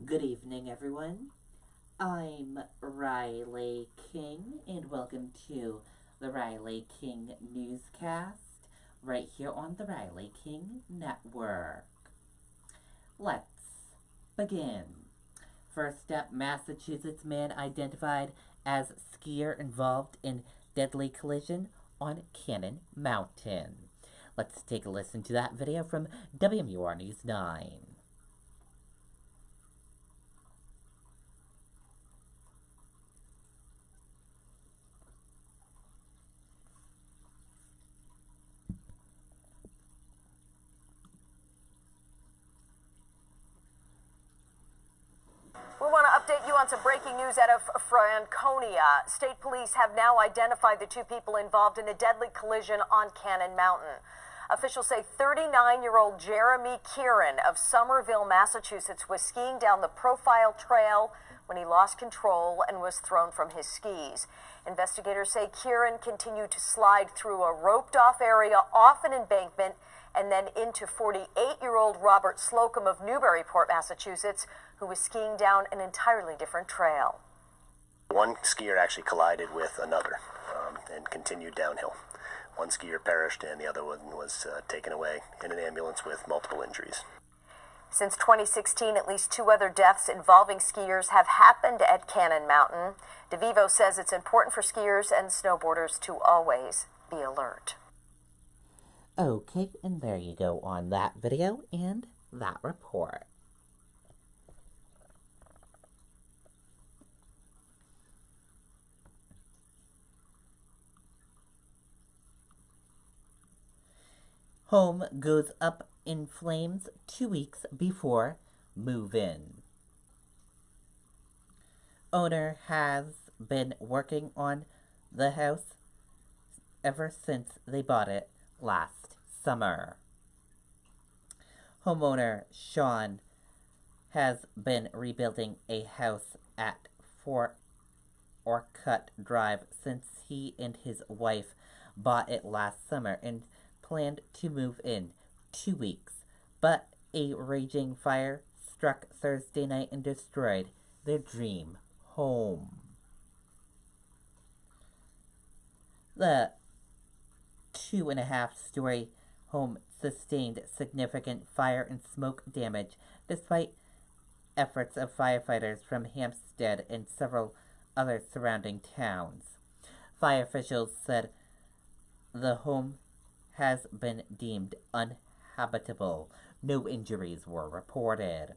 Good evening, everyone. I'm Riley King, and welcome to the Riley King Newscast, right here on the Riley King Network. Let's begin. First up, Massachusetts man identified as skier involved in deadly collision on Cannon Mountain. Let's take a listen to that video from WMUR News 9. We want to update you on some breaking news out of Franconia. State police have now identified the two people involved in a deadly collision on Cannon Mountain. Officials say 39-year-old Jeremy Kieran of Somerville, Massachusetts, was skiing down the Profile Trail when he lost control and was thrown from his skis. Investigators say Kieran continued to slide through a roped-off area off an embankment and then into 48-year-old Robert Slocum of Newburyport, Massachusetts, who was skiing down an entirely different trail. One skier actually collided with another and continued downhill. One skier perished and the other one was taken away in an ambulance with multiple injuries. Since 2016, at least 2 other deaths involving skiers have happened at Cannon Mountain. DeVivo says it's important for skiers and snowboarders to always be alert. Okay, and there you go on that video and that report. Home goes up in flames 2 weeks before move-in. Owner has been working on the house ever since they bought it last summer. Homeowner Sean has been rebuilding a house at 4 Orcutt Drive since he and his wife bought it last summer and planned to move in 2 weeks, but a raging fire struck Thursday night and destroyed their dream home. The 2.5-story home sustained significant fire and smoke damage despite efforts of firefighters from Hampstead and several other surrounding towns. Fire officials said the home has been deemed uninhabitable. No injuries were reported.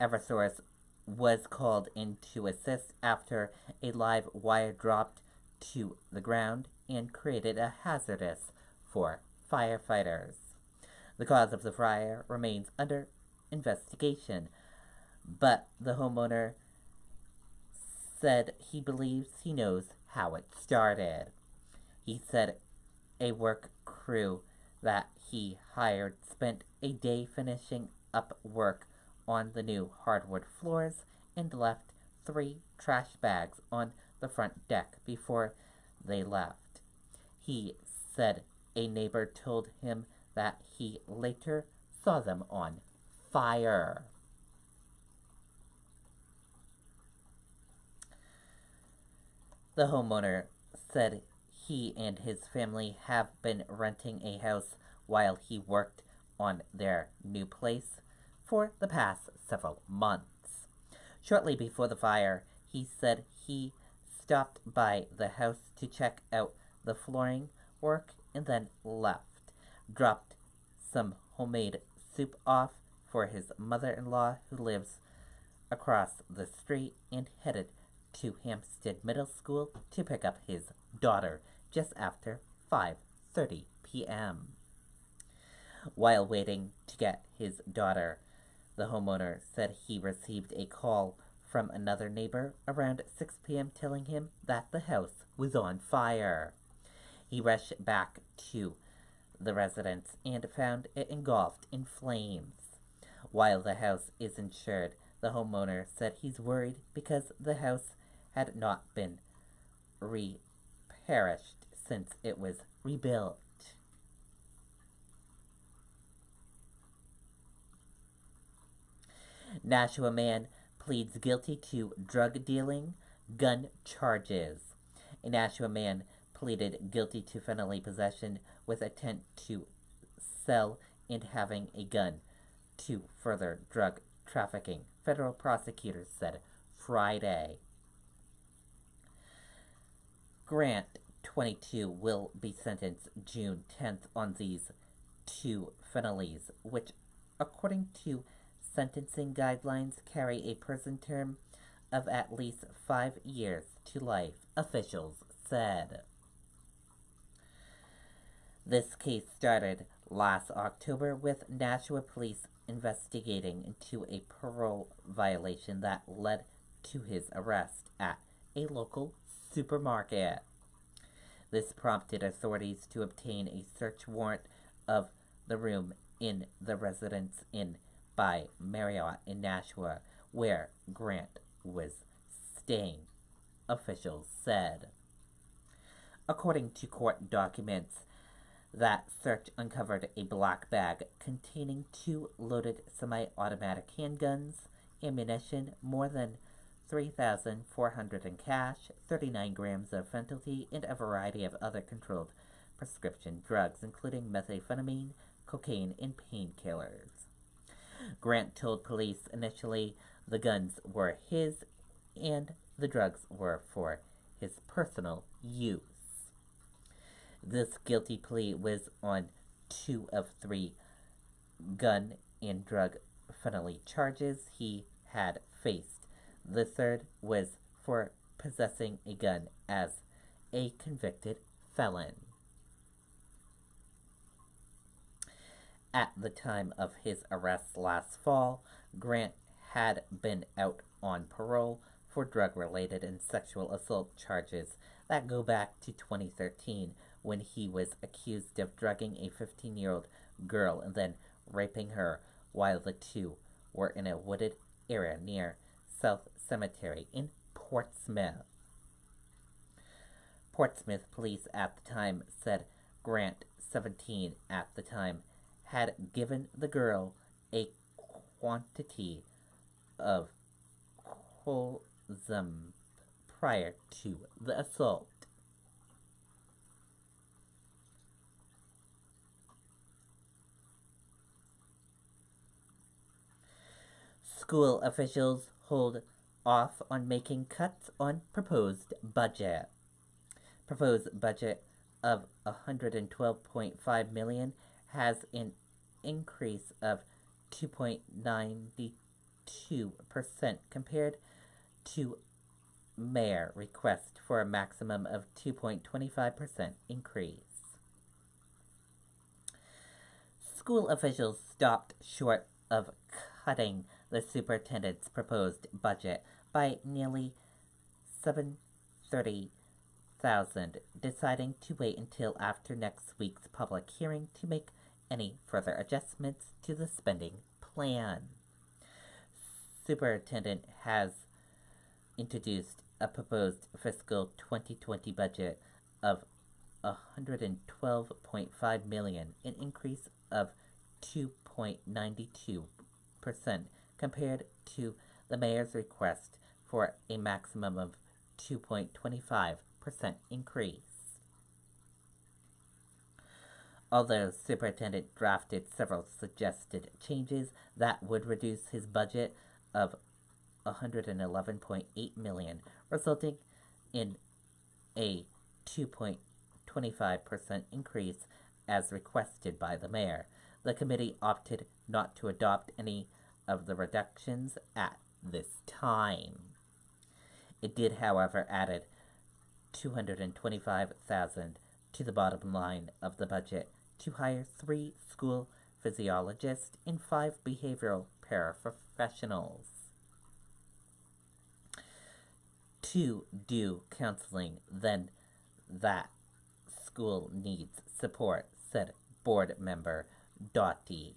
Eversource was called in to assist after a live wire dropped to the ground and created a hazardous for firefighters. The cause of the fire remains under investigation, but the homeowner said he believes he knows how it started. He said a work crew that he hired spent a day finishing up work on the new hardwood floors and left 3 trash bags on the front deck before they left. He said a neighbor told him that he later saw them on fire. The homeowner said he and his family have been renting a house while he worked on their new place for the past several months. Shortly before the fire, he said he stopped by the house to check out the flooring work and then left, dropped some homemade soup off for his mother-in-law who lives across the street, and headed to Hampstead Middle School to pick up his daughter just after 5:30 p.m. While waiting to get his daughter, the homeowner said he received a call from another neighbor around 6 p.m. telling him that the house was on fire. He rushed back to the residence and found it engulfed in flames. While the house is insured, the homeowner said he's worried because the house had not been repaired since it was rebuilt. Nashua man pleads guilty to drug dealing, gun charges. A Nashua man pleaded guilty to felony possession with intent to sell and having a gun to further drug trafficking, federal prosecutors said Friday. Grant, 22, will be sentenced June 10th on these two felonies, which, according to sentencing guidelines, carry a prison term of at least 5 years to life, officials said. This case started last October with Nashua police investigating into a parole violation that led to his arrest at a local supermarket. This prompted authorities to obtain a search warrant of the room in the Residence Inn by Marriott in Nashua, where Grant was staying, officials said. According to court documents, that search uncovered a black bag containing 2 loaded semi-automatic handguns, ammunition, more than $3,400 in cash, 39 grams of fentanyl, and a variety of other controlled prescription drugs, including methamphetamine, cocaine, and painkillers. Grant told police initially the guns were his and the drugs were for his personal use. This guilty plea was on 2 of 3 gun and drug felony charges he had faced. The third was for possessing a gun as a convicted felon. At the time of his arrest last fall, Grant had been out on parole for drug-related and sexual assault charges that go back to 2013, when he was accused of drugging a 15-year-old girl and then raping her while the two were in a wooded area near South Cemetery in Portsmouth. Portsmouth police at the time said Grant, 17 at the time, had given the girl a quantity of colzum prior to the assault. School officials hold off on making cuts on proposed budget. Proposed budget of $112.5 million has an increase of 2.92% compared to mayor request for a maximum of 2.25% increase. School officials stopped short of cutting the superintendent's proposed budget by nearly $730,000, deciding to wait until after next week's public hearing to make any further adjustments to the spending plan. Superintendent has introduced a proposed fiscal 2020 budget of $112.5 million, an increase of 2.92% compared to the mayor's request for a maximum of 2.25% increase. Although superintendent drafted several suggested changes that would reduce his budget of $111.8 million, resulting in a 2.25% increase as requested by the mayor, the committee opted not to adopt any of the reductions at this time. It did, however, added $225,000 to the bottom line of the budget to hire 3 school physiologists and 5 behavioral paraprofessionals to do counseling. Then that school needs support, said board member Doughty.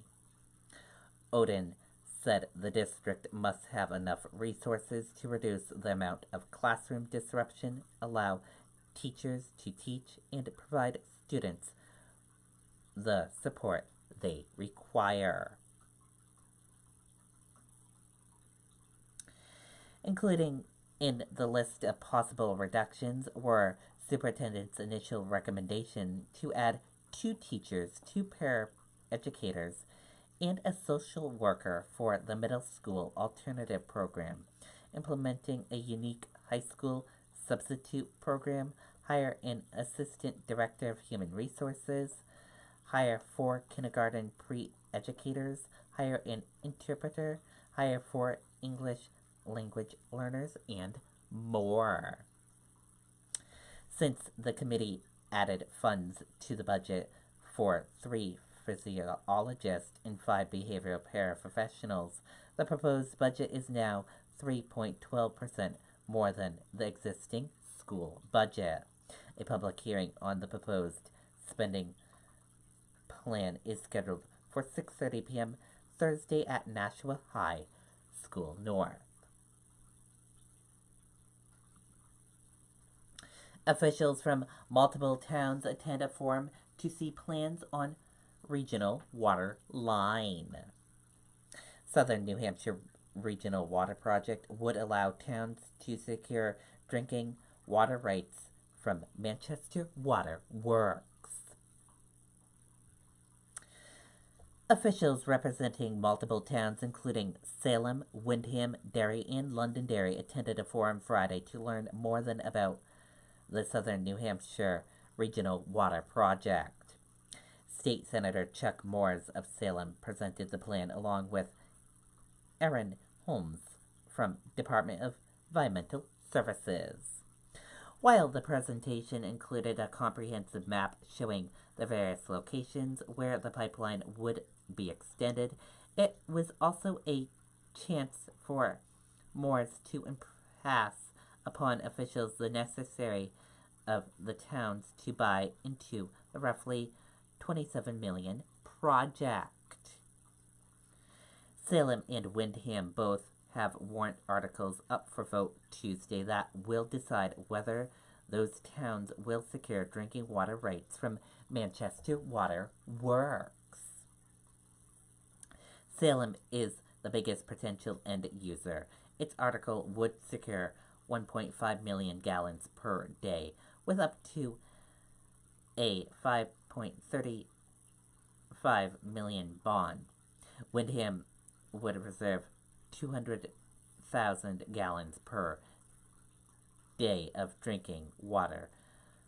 Odin said the district must have enough resources to reduce the amount of classroom disruption, allow teachers to teach, and provide students the support they require. Including in the list of possible reductions were superintendent's initial recommendation to add 2 teachers, 2 paraeducators, and a social worker for the middle school alternative program, implementing a unique high school substitute program, hire an assistant director of human resources, hire 4 kindergarten pre-educators, hire an interpreter, hire 4 English language learners, and more. Since the committee added funds to the budget for 3 physiologists and 5 behavioral paraprofessionals, the proposed budget is now 3.12% more than the existing school budget. A public hearing on the proposed spending plan is scheduled for 6:30 p.m. Thursday at Nashua High School North. Officials from multiple towns attend a forum to see plans on regional water line. Southern New Hampshire Regional Water Project would allow towns to secure drinking water rights from Manchester Water Works. Officials representing multiple towns, including Salem, Windham, Derry, and Londonderry, attended a forum Friday to learn more about the Southern New Hampshire Regional Water Project. State Senator Chuck Moores of Salem presented the plan along with Erin Holmes from Department of Environmental Services. While the presentation included a comprehensive map showing the various locations where the pipeline would be extended, it was also a chance for Moores to impress upon officials the necessary of the towns to buy into the roughly $27 million project. Salem and Windham both have warrant articles up for vote Tuesday that will decide whether those towns will secure drinking water rights from Manchester Water Works. Salem is the biggest potential end user. Its article would secure 1.5 million gallons per day, with up to a $5.35 million bond. Windham would reserve 200,000 gallons per day of drinking water,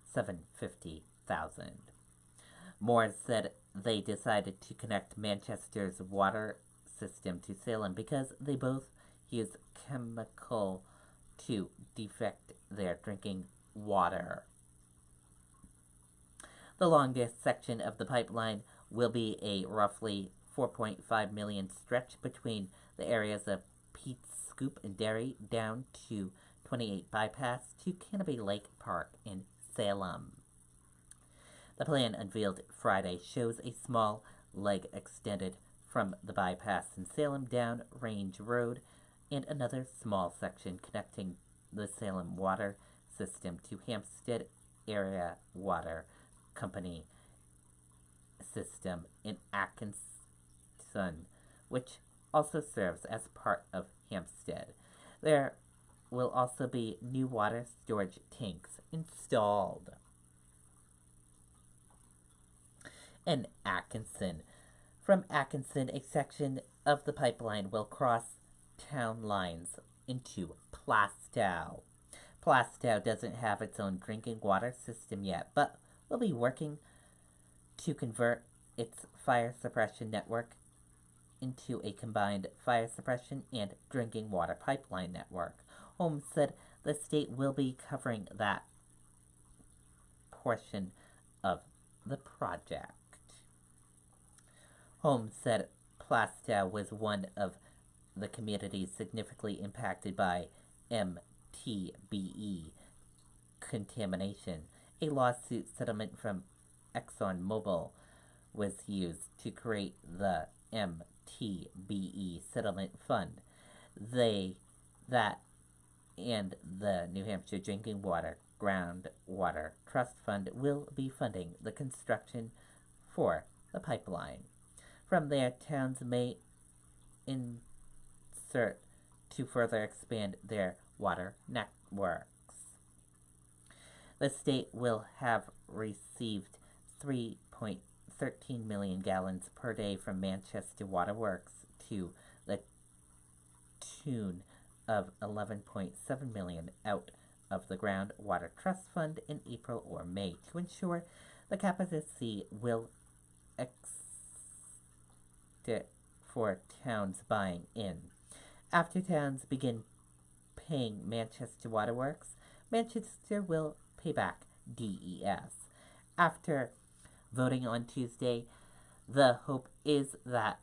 750,000. Moore said they decided to connect Manchester's water system to Salem because they both use chemical to defect their drinking water. The longest section of the pipeline will be a roughly 4.5 million stretch between the areas of Pete's Scoop and Derry down to 28 Bypass to Canopy Lake Park in Salem. The plan unveiled Friday shows a small leg extended from the bypass in Salem down Range Road and another small section connecting the Salem water system to Hampstead Area Water Company system in Atkinson, which also serves as part of Hampstead. There will also be new water storage tanks installed. In Atkinson. From Atkinson, a section of the pipeline will cross town lines into Plastow. Plastow doesn't have its own drinking water system yet, but will be working to convert its fire suppression network into a combined fire suppression and drinking water pipeline network. Holmes said the state will be covering that portion of the project. Holmes said Plastow was one of the communities significantly impacted by MTBE contamination. A lawsuit settlement from ExxonMobil was used to create the MTBE Settlement Fund. That and the New Hampshire Drinking Water Groundwater Trust Fund will be funding the construction for the pipeline. From there, towns may insert to further expand their water networks. The state will have received 3.13 million gallons per day from Manchester Waterworks to the tune of 11.7 million out of the Groundwater Trust Fund in April or May to ensure the capacity will exist for towns buying in. After towns begin paying Manchester Waterworks, Manchester will pay back DES. After voting on Tuesday, the hope is that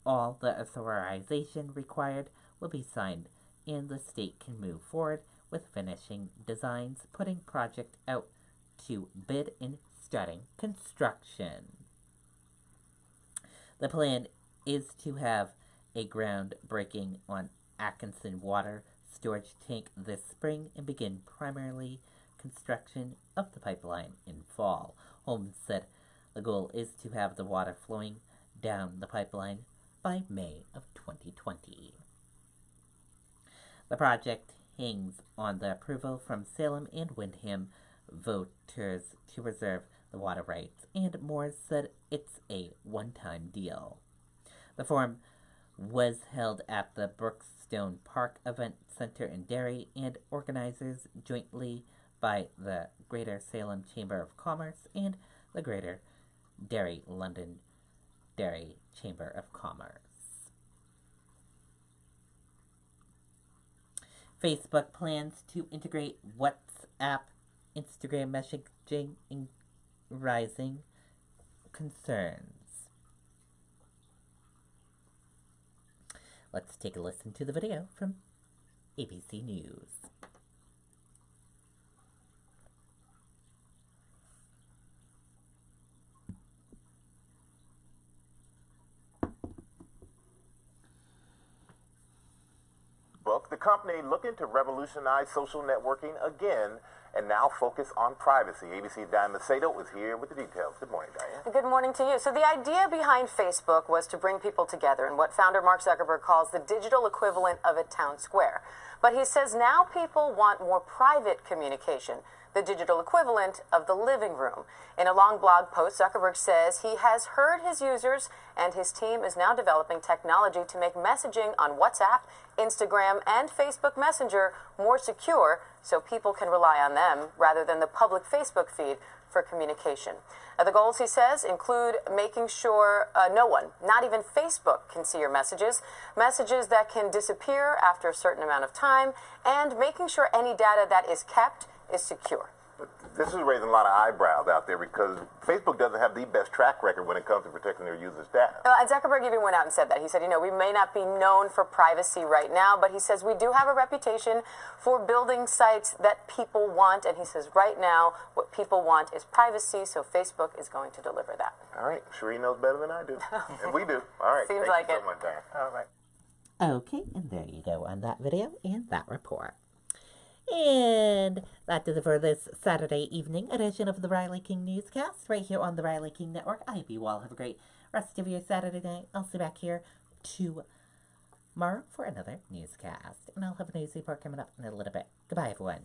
all the authorization required will be signed and the state can move forward with finishing designs, putting project out to bid and starting construction. The plan is to have a groundbreaking on Atkinson water storage tank this spring and begin primarily construction of the pipeline in fall. Holmes said the goal is to have the water flowing down the pipeline by May of 2020. The project hangs on the approval from Salem and Windham voters to reserve the water rights, and Moore said it's a one-time deal. The forum was held at the Brookstone Park Event Center in Derry, and organizers jointly by the Greater Salem Chamber of Commerce and the Greater Derry London Derry Chamber of Commerce. Facebook plans to integrate WhatsApp, Instagram messaging, and rising concerns. Let's take a listen to the video from ABC News. The company looking to revolutionize social networking again and now focus on privacy. ABC Diane Macedo is here with the details. Good morning, Diane. Good morning to you. So the idea behind Facebook was to bring people together in what founder Mark Zuckerberg calls the digital equivalent of a town square. But he says now people want more private communication, the digital equivalent of the living room. In a long blog post, Zuckerberg says he has heard his users and his team is now developing technology to make messaging on WhatsApp, Instagram, and Facebook Messenger more secure so people can rely on them rather than the public Facebook feed for communication. The goals, he says, include making sure no one, not even Facebook, can see your messages that can disappear after a certain amount of time, and making sure any data that is kept is secure. This is raising a lot of eyebrows out there because Facebook doesn't have the best track record when it comes to protecting their users' data. And Zuckerberg even went out and said that. He said, we may not be known for privacy right now, but he says we do have a reputation for building sites that people want. And he says right now what people want is privacy, so Facebook is going to deliver that. All right. Sheree knows better than I do. And we do. All right. Seems Thank like you it. so much, Diane. All right. Okay, and there you go on that video and that report. And that does it for this Saturday evening edition of the Riley King Newscast, right here on the Riley King Network. I hope you all have a great rest of your Saturday night. I'll see you back here tomorrow for another newscast. And I'll have a news report coming up in a little bit. Goodbye, everyone.